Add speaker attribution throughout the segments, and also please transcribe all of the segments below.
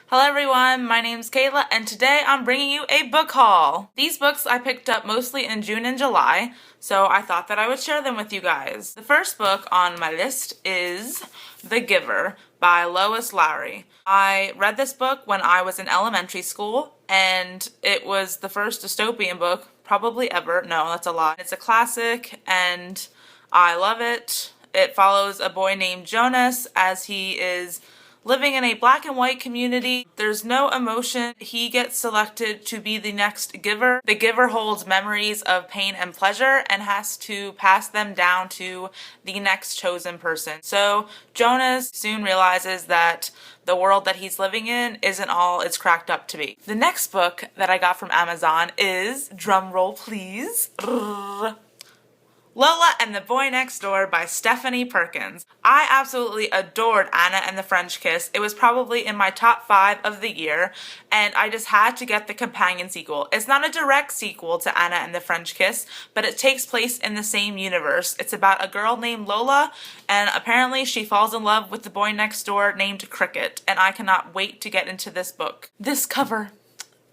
Speaker 1: Hello everyone, my name's Kayla and today I'm bringing you a book haul. These books I picked up mostly in June and July, so I thought that I would share them with you guys. The first book on my list is The Giver by Lois Lowry. I read this book when I was in elementary school and it was the first dystopian book probably ever. No, that's a lie. It's a classic and I love it. It follows a boy named Jonas as he is living in a black and white community. There's no emotion. He gets selected to be the next giver. The giver holds memories of pain and pleasure and has to pass them down to the next chosen person. So Jonas soon realizes that the world that he's living in isn't all it's cracked up to be. The next book that I got from Amazon is, drumroll please, Lola and the Boy Next Door by Stephanie Perkins. I absolutely adored Anna and the French Kiss. It was probably in my top 5 of the year, and I just had to get the companion sequel. It's not a direct sequel to Anna and the French Kiss, but it takes place in the same universe. It's about a girl named Lola, and apparently she falls in love with the boy next door named Cricket, and I cannot wait to get into this book. This cover,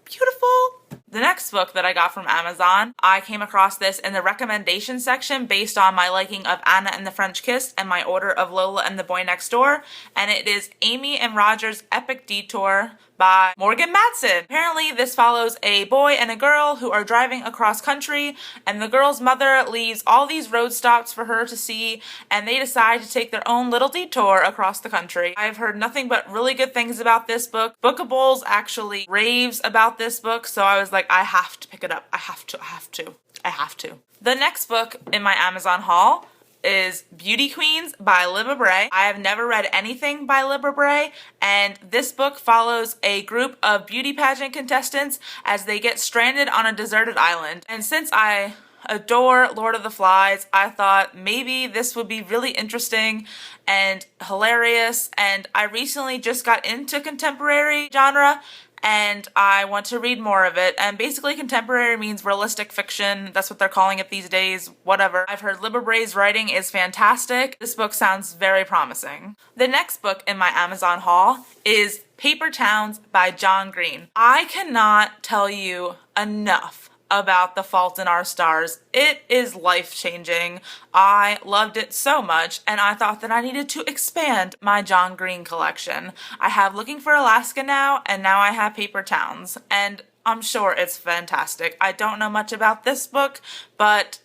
Speaker 1: beautiful. The next book that I got from Amazon, I came across this in the recommendation section based on my liking of Anna and the French Kiss and my order of Lola and the Boy Next Door, and it is Amy and Roger's Epic Detour by Morgan Matson. Apparently this follows a boy and a girl who are driving across country, and the girl's mother leaves all these road stops for her to see, and they decide to take their own little detour across the country. I've heard nothing but really good things about this book. Bookables actually raves about this book, so I was like, I have to pick it up. I have to. The next book in my Amazon haul is Beauty Queens by Libba Bray. I have never read anything by Libba Bray, and this book follows a group of beauty pageant contestants as they get stranded on a deserted island. And since I adore Lord of the Flies, I thought maybe this would be really interesting and hilarious, and I recently just got into contemporary genre and I want to read more of it. And basically contemporary means realistic fiction. That's what they're calling it these days, whatever. I've heard Libba Bray's writing is fantastic. This book sounds very promising. The next book in my Amazon haul is Paper Towns by John Green. I cannot tell you enough about The Fault in Our Stars. It is life-changing. I loved it so much, and I thought that I needed to expand my John Green collection. I have Looking for Alaska now, and now I have Paper Towns, and I'm sure it's fantastic. I don't know much about this book, but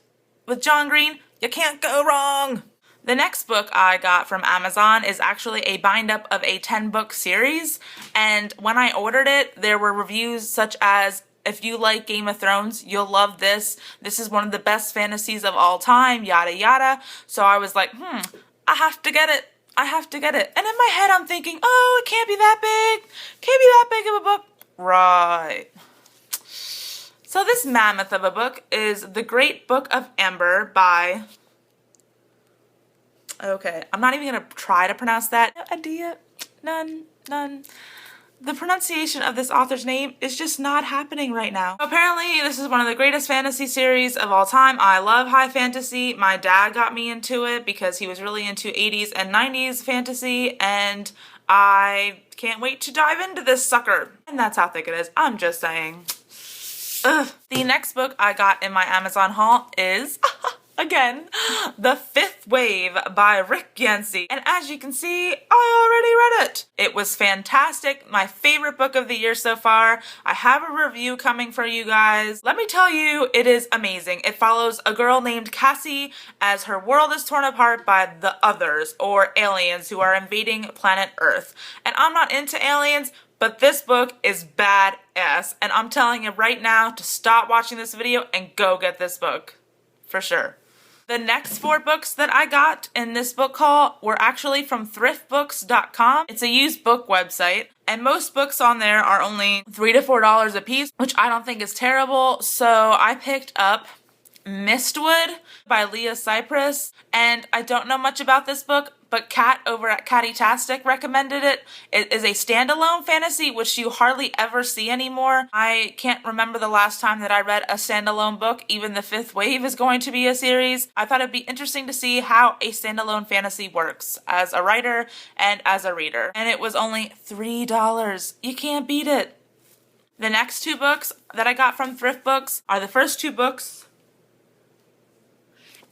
Speaker 1: with John Green, you can't go wrong. The next book I got from Amazon is actually a bind-up of a 10-book series, and when I ordered it, there were reviews such as, if you like Game of Thrones, you'll love this. This is one of the best fantasies of all time, yada yada. So I was like, I have to get it. I have to get it. And in my head I'm thinking, oh, it can't be that big. Can't be that big of a book. Right. So this mammoth of a book is The Great Book of Amber by... Okay, I'm not even gonna try to pronounce that. No idea. None. The pronunciation of this author's name is just not happening right now. Apparently, this is one of the greatest fantasy series of all time. I love high fantasy. My dad got me into it because he was really into 80s and 90s fantasy, and I can't wait to dive into this sucker. And that's how thick it is. I'm just saying. Ugh. The next book I got in my Amazon haul is... again, The Fifth Wave by Rick Yancey. And as you can see, I already read it. It was fantastic. My favorite book of the year so far. I have a review coming for you guys. Let me tell you, it is amazing. It follows a girl named Cassie as her world is torn apart by the others, or aliens, who are invading planet Earth. And I'm not into aliens, but this book is badass. And I'm telling you right now to stop watching this video and go get this book. For sure. The next 4 books that I got in this book haul were actually from thriftbooks.com. It's a used book website, and most books on there are only $3 to $4 a piece, which I don't think is terrible. So I picked up Mistwood by Leah Cypress, and I don't know much about this book, but Kat over at Catty-tastic recommended it. It is a standalone fantasy, which you hardly ever see anymore. I can't remember the last time that I read a standalone book. Even The Fifth Wave is going to be a series. I thought it'd be interesting to see how a standalone fantasy works as a writer and as a reader. And it was only $3. You can't beat it. The next two books that I got from Thrift Books are the first two books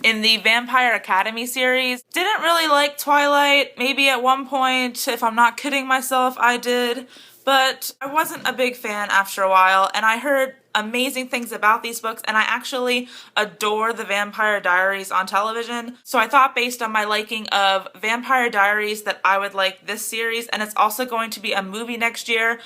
Speaker 1: in the Vampire Academy series. Didn't really like Twilight. Maybe at one point, if I'm not kidding myself, I did. But I wasn't a big fan after a while, and I heard amazing things about these books, and I actually adore the Vampire Diaries on television. So I thought, based on my liking of Vampire Diaries, that I would like this series, and it's also going to be a movie next year.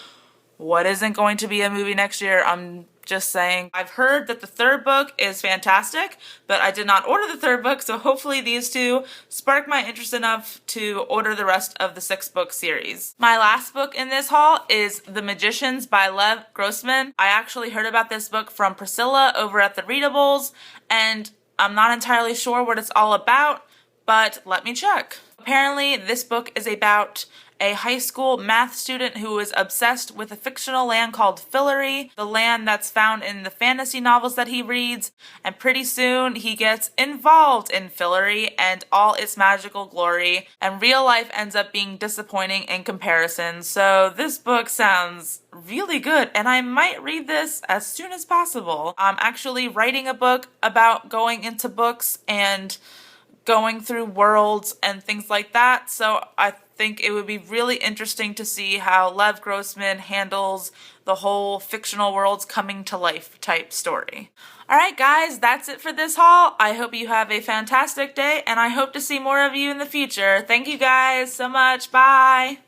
Speaker 1: What isn't going to be a movie next year? I'm just saying. I've heard that the third book is fantastic, but I did not order the third book, so hopefully these two spark my interest enough to order the rest of the 6-book series. My last book in this haul is The Magicians by Lev Grossman. I actually heard about this book from Priscilla over at The Readables, and I'm not entirely sure what it's all about, but let me check. Apparently, this book is about a high school math student who is obsessed with a fictional land called Fillory, the land that's found in the fantasy novels that he reads, and pretty soon he gets involved in Fillory and all its magical glory, and real life ends up being disappointing in comparison. So this book sounds really good, and I might read this as soon as possible. I'm actually writing a book about going into books and going through worlds and things like that, so I think it would be really interesting to see how Lev Grossman handles the whole fictional worlds coming to life type story. Alright guys, that's it for this haul. I hope you have a fantastic day, and I hope to see more of you in the future. Thank you guys so much. Bye!